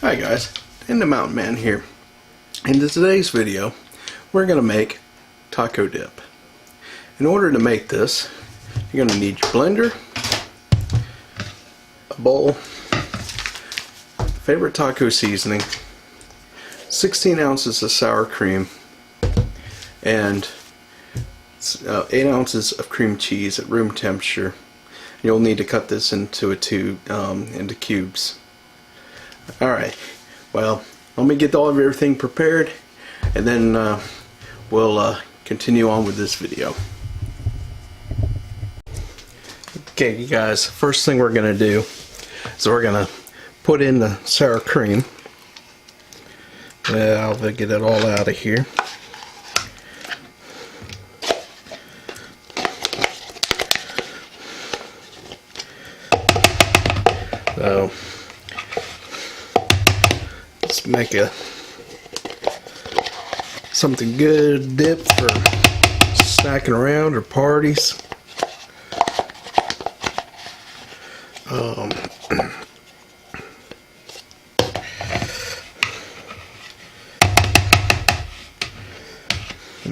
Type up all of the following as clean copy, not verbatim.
Hi guys, and the Mountain Man here. In today's video, we're going to make taco dip. In order to make this, you're going to need your blender, a bowl, favorite taco seasoning, 16 ounces of sour cream, and 8 ounces of cream cheese at room temperature. You'll need to cut this into into cubes. Alright, well, let me get everything prepared, and then we'll continue on with this video. Okay, you guys, first thing we're going to do is we're going to put in the sour cream. I'll get it all out of here. So let's make something good dip for snacking around or parties.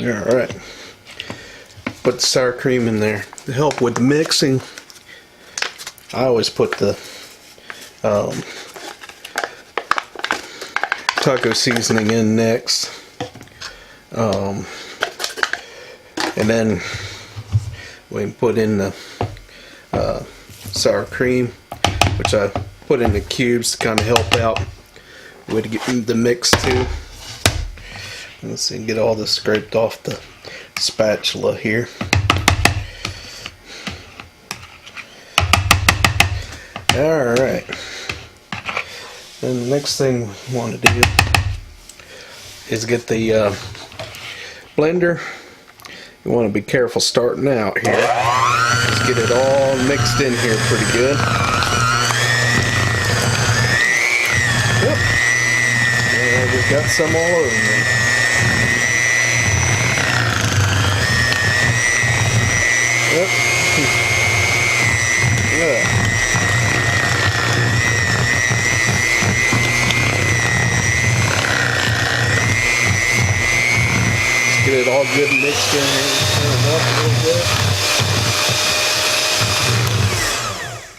Alright, put the sour cream in there to help with the mixing. I always put the taco seasoning in next, and then we can put in the sour cream, which I put in the cubes to kind of help out with getting the mix too. Let's see, get all this scraped off the spatula here. Alright, and the next thing we want to do is get the blender. You want to be careful starting out here. Just get it all mixed in here pretty good. Yep. And I just got some all over me. Yep. Yeah. Get it all good and mixed in here. Turn it up a little bit.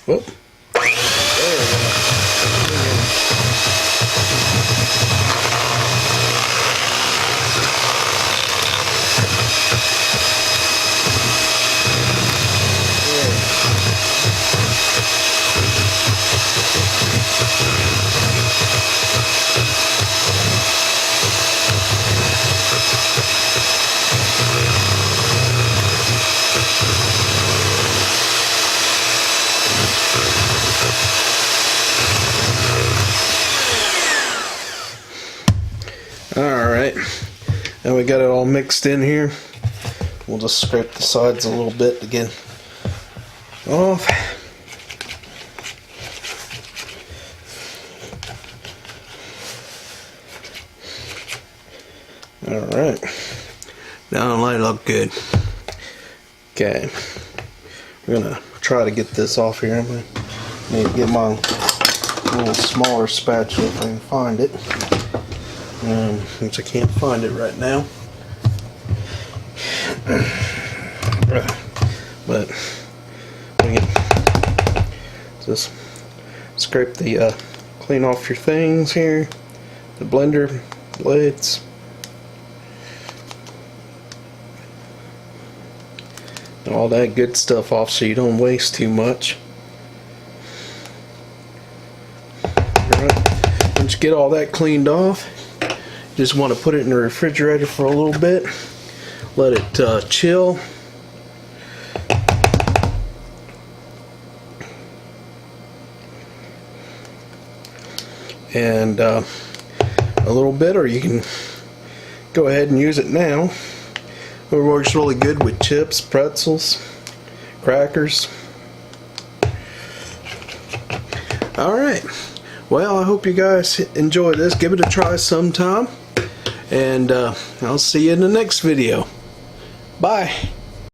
Whoop. There we go. Alright, now we got it all mixed in here. We'll just scrape the sides a little bit to get off. Alright, now it look good. Okay, we're gonna try to get this off here. I'm gonna need to get my little smaller spatula if I can find it. Which I can't find it right now. But we can just scrape the clean off your things here, the blender blades. And all that good stuff off so you don't waste too much. Alright, once you get all that cleaned off, just want to put it in the refrigerator for a little bit, let it chill. And a little bit, or you can go ahead and use it now. It works really good with chips, pretzels, crackers. Alright, well, I hope you guys enjoy this. Give it a try sometime. And I'll see you in the next video. Bye.